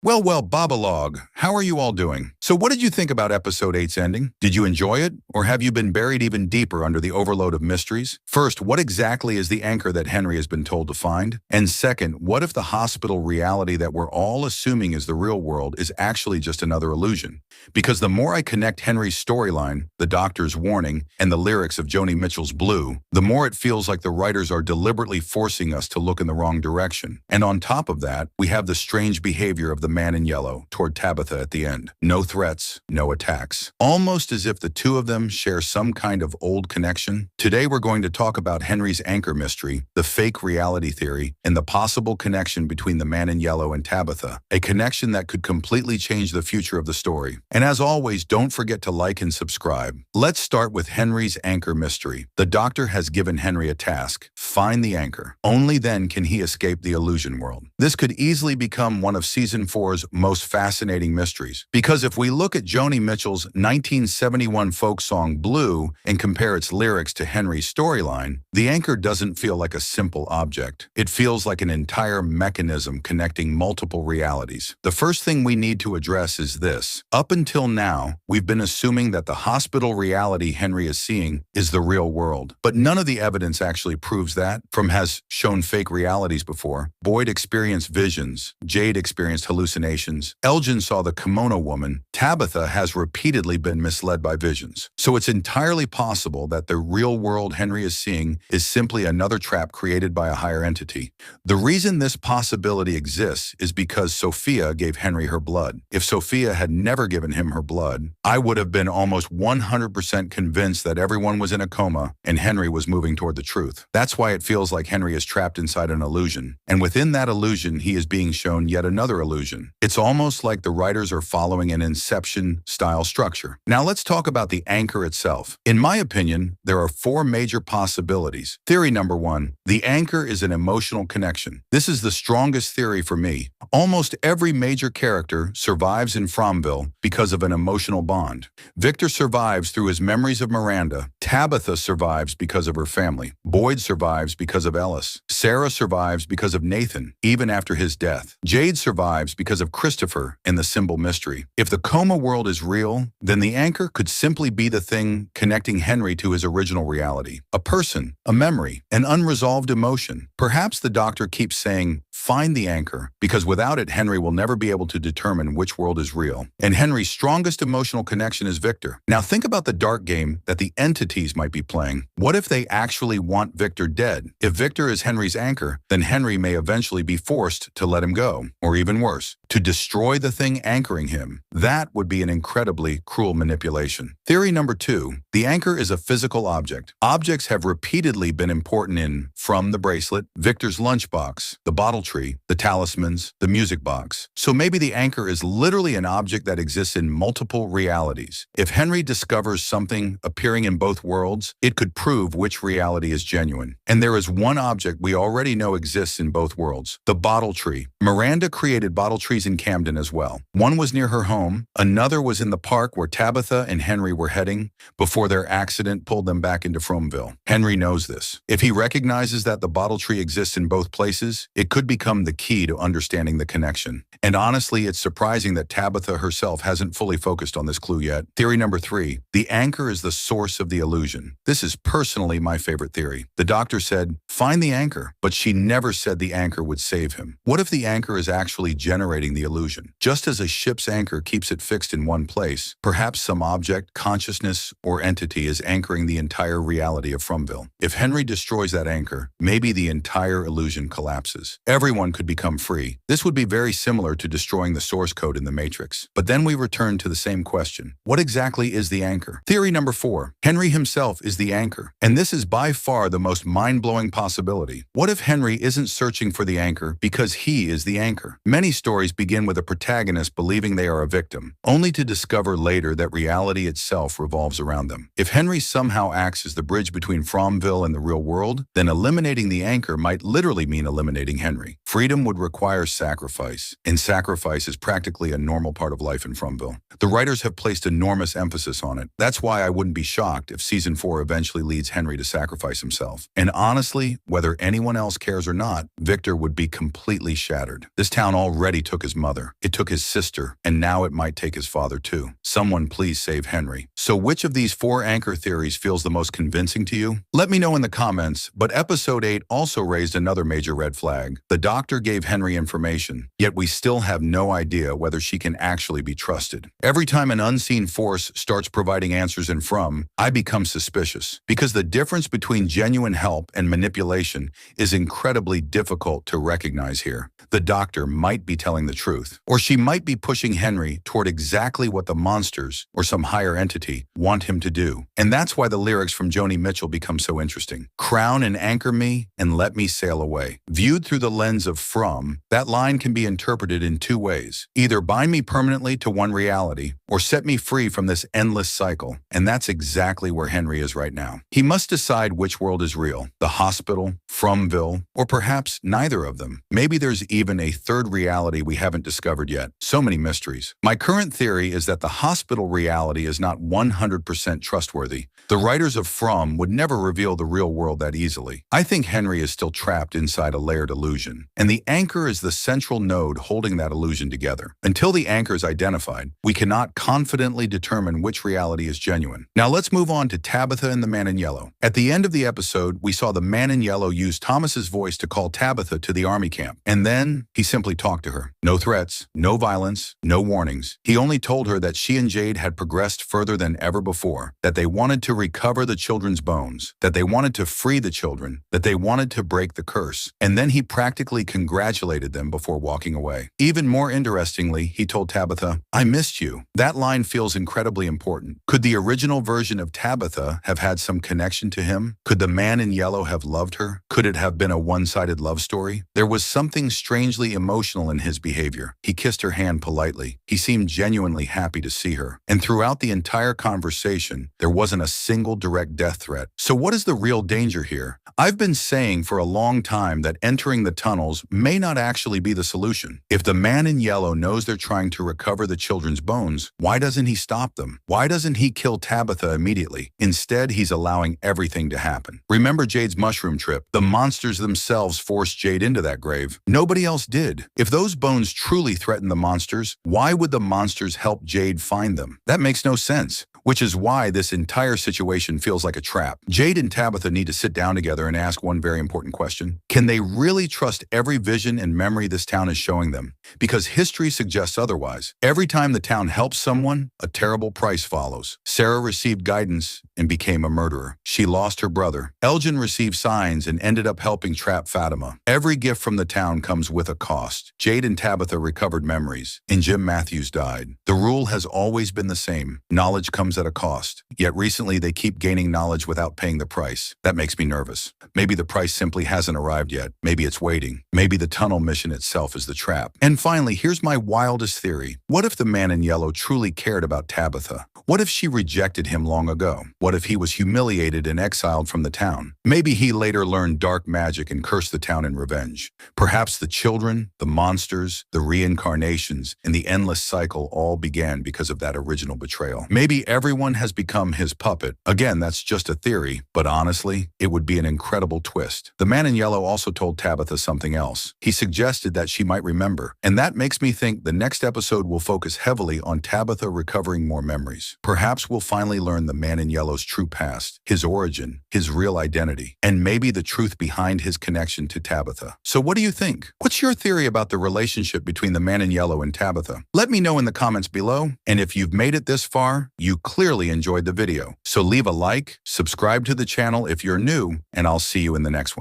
Well, Babalog, how are you all doing? So what did you think about episode 8's ending? Did you enjoy it? Or have you been buried even deeper under the overload of mysteries? First, what exactly is the anchor that Henry has been told to find? And second, what if the hospital reality that we're all assuming is the real world is actually just another illusion? Because the more I connect Henry's storyline, the doctor's warning, and the lyrics of Joni Mitchell's Blue, the more it feels like the writers are deliberately forcing us to look in the wrong direction. And on top of that, we have the strange behavior of the man in yellow toward Tabitha at the end. No threats, no attacks. Almost as if the two of them share some kind of old connection. Today we're going to talk about Henry's anchor mystery, the fake reality theory, and the possible connection between the man in yellow and Tabitha, a connection that could completely change the future of the story. And as always, don't forget to like and subscribe. Let's start with Henry's anchor mystery. The doctor has given Henry a task: find the anchor. Only then can he escape the illusion world. This could easily become one of Season 4's most fascinating mysteries. Because if we look at Joni Mitchell's 1971 folk song Blue and compare its lyrics to Henry's storyline, the anchor doesn't feel like a simple object. It feels like an entire mechanism connecting multiple realities. The first thing we need to address is this. Up until now, we've been assuming that the hospital reality Henry is seeing is the real world. But none of the evidence actually proves that. From has shown fake realities before. Boyd experienced visions. Jade experienced hallucinations. Elgin saw the kimono woman. Tabitha has repeatedly been misled by visions. So it's entirely possible that the real world Henry is seeing is simply another trap created by a higher entity. The reason this possibility exists is because Sophia gave Henry her blood. If Sophia had never given him her blood, I would have been almost 100% convinced that everyone was in a coma and Henry was moving toward the truth. That's why it feels like Henry is trapped inside an illusion. And within that illusion, he is being shown yet another illusion. It's almost like the writers are following an Inception-style structure. Now let's talk about the anchor itself. In my opinion, there are 4 major possibilities. Theory number 1, the anchor is an emotional connection. This is the strongest theory for me. Almost every major character survives in Fromville because of an emotional bond. Victor survives through his memories of Miranda. Tabitha survives because of her family. Boyd survives because of Ellis. Sarah survives because of Nathan, even after his death. Jade survives because of Christopher and the symbol mystery. If the coma world is real, then the anchor could simply be the thing connecting Henry to his original reality. A person, a memory, an unresolved emotion. Perhaps the doctor keeps saying, find the anchor, because without it, Henry will never be able to determine which world is real. And Henry's strongest emotional connection is Victor. Now think about the dark game that the entities might be playing. What if they actually want Victor dead? If Victor is Henry's anchor, then Henry may eventually be forced to let him go, or even worse, to destroy the thing anchoring him. That would be an incredibly cruel manipulation. Theory number 2, the anchor is a physical object. Objects have repeatedly been important in From the Bracelet, Victor's lunchbox, the bottle tree, the talismans, the music box. So maybe the anchor is literally an object that exists in multiple realities. If Henry discovers something appearing in both worlds, it could prove which reality is genuine. And there is one object we already know exists in both worlds, the bottle tree. Miranda created bottle trees in Camden as well. One was near her home, another was in the park where Tabitha and Henry were heading before their accident pulled them back into Fromville. Henry knows this. If he recognizes that the bottle tree exists in both places, it could become the key to understanding the connection. And honestly, it's surprising that Tabitha herself hasn't fully focused on this clue yet. Theory number 3, the anchor is the source of the illusion. This is personally my favorite theory. The doctor said, find the anchor, but she never said the anchor would save him. What if the anchor is actually generating the illusion? Just as a ship's anchor keeps it fixed in one place, perhaps some object, consciousness, or entity is anchoring the entire reality of Fromville. If Henry destroys that anchor, maybe the entire illusion collapses. Everyone could become free. This would be very similar to destroying the source code in the Matrix. But then we return to the same question. What exactly is the anchor? Theory number 4, Henry himself is the anchor. And this is by far the most mind-blowing possibility. What if Henry isn't searching for the anchor because he is the anchor? Many stories begin with a protagonist believing they are a victim, only to discover later that reality itself revolves around them. If Henry somehow acts as the bridge between Fromville and the real world, then eliminating the anchor might literally mean eliminating Henry. Freedom would require sacrifice, and sacrifice is practically a normal part of life in Fromville. The writers have placed enormous emphasis on it. That's why I wouldn't be shocked if Season 4 eventually leads Henry to sacrifice himself. And honestly, whether anyone else cares or not, Victor would be completely shattered. This town already took his mother, it took his sister, and now it might take his father too. Someone please save Henry. So which of these 4 anchor theories feels the most convincing to you? Let me know in the comments, but episode 8 also raised another major red flag. The doctor gave Henry information, yet we still have no idea whether she can actually be trusted. Every time an unseen force starts providing answers in From, I become suspicious, because the difference between genuine help and manipulation is incredibly difficult to recognize here. The doctor might be telling the truth, or she might be pushing Henry toward exactly what the monsters, or some higher entity, want him to do. And that's why the lyrics from Joni Mitchell become so interesting. Crown and anchor me, and let me sail away. Viewed through the lens of From, that line can be interpreted in 2 ways. Either bind me permanently to one reality, or set me free from this endless cycle. And that's exactly where Henry is right now. He must decide which world is real. The hospital, Fromville, or perhaps neither of them. Maybe there's even a third reality we haven't discovered yet. So many mysteries. My current theory is that the hospital reality is not 100% trustworthy. The writers of From would never reveal the real world that easily. I think Henry is still trapped inside a layered illusion, and the anchor is the central node holding that illusion together. Until the anchor is identified, we cannot confidently determine which reality is genuine. Now let's move on to Tabitha and the Man in Yellow. At the end of the episode, we saw the Man in Yellow use Thomas's voice to call Tabitha to the army camp, and then he simply talked to her. No threats, no violence, no warnings. He only told her that she and Jade had progressed further than ever before, that they wanted to recover the children's bones, that they wanted to free the children, that they wanted to break the curse. And then he practically congratulated them before walking away. Even more interestingly, he told Tabitha, "I missed you." That line feels incredibly important. Could the original version of Tabitha have had some connection to him? Could the Man in Yellow have loved her? Could it have been a one-sided love story? There was something strangely emotional in his behavior. He kissed her hand politely. He seemed genuinely happy to see her. And throughout the entire conversation, there wasn't a single direct death threat. So what is the real danger here? I've been saying for a long time that entering the tunnels may not actually be the solution. If the Man in Yellow knows they're trying to recover the children's bones, why doesn't he stop them? Why doesn't he kill Tabitha immediately? Instead, he's allowing everything to happen. Remember Jade's mushroom trip? The monsters themselves forced Jade into that grave. Nobody else did. If those bones truly threaten the monsters, why would the monsters help Jade find them? That makes no sense. Which is why this entire situation feels like a trap. Jade and Tabitha need to sit down together and ask one very important question. Can they really trust every vision and memory this town is showing them? Because history suggests otherwise. Every time the town helps someone, a terrible price follows. Sarah received guidance and became a murderer. She lost her brother. Elgin received signs and ended up helping trap Fatima. Every gift from the town comes with a cost. Jade and Tabitha recovered memories, and Jim Matthews died. The rule has always been the same. Knowledge comes at a cost. Yet recently they keep gaining knowledge without paying the price. That makes me nervous. Maybe the price simply hasn't arrived yet. Maybe it's waiting. Maybe the tunnel mission itself is the trap. And finally, here's my wildest theory. What if the Man in Yellow truly cared about Tabitha? What if she rejected him long ago? What if he was humiliated and exiled from the town? Maybe he later learned dark magic and cursed the town in revenge. Perhaps the children, the monsters, the reincarnations, and the endless cycle all began because of that original betrayal. Maybe everyone has become his puppet. Again, that's just a theory, but honestly, it would be an incredible twist. The Man in Yellow also told Tabitha something else. He suggested that she might remember, and that makes me think the next episode will focus heavily on Tabitha recovering more memories. Perhaps we'll finally learn the Man in Yellow's true past, his origin, his real identity, and maybe the truth behind his connection to Tabitha. So what do you think? What's your theory about the relationship between the Man in Yellow and Tabitha? Let me know in the comments below, and if you've made it this far, you clearly enjoyed the video. So leave a like, subscribe to the channel if you're new, and I'll see you in the next one.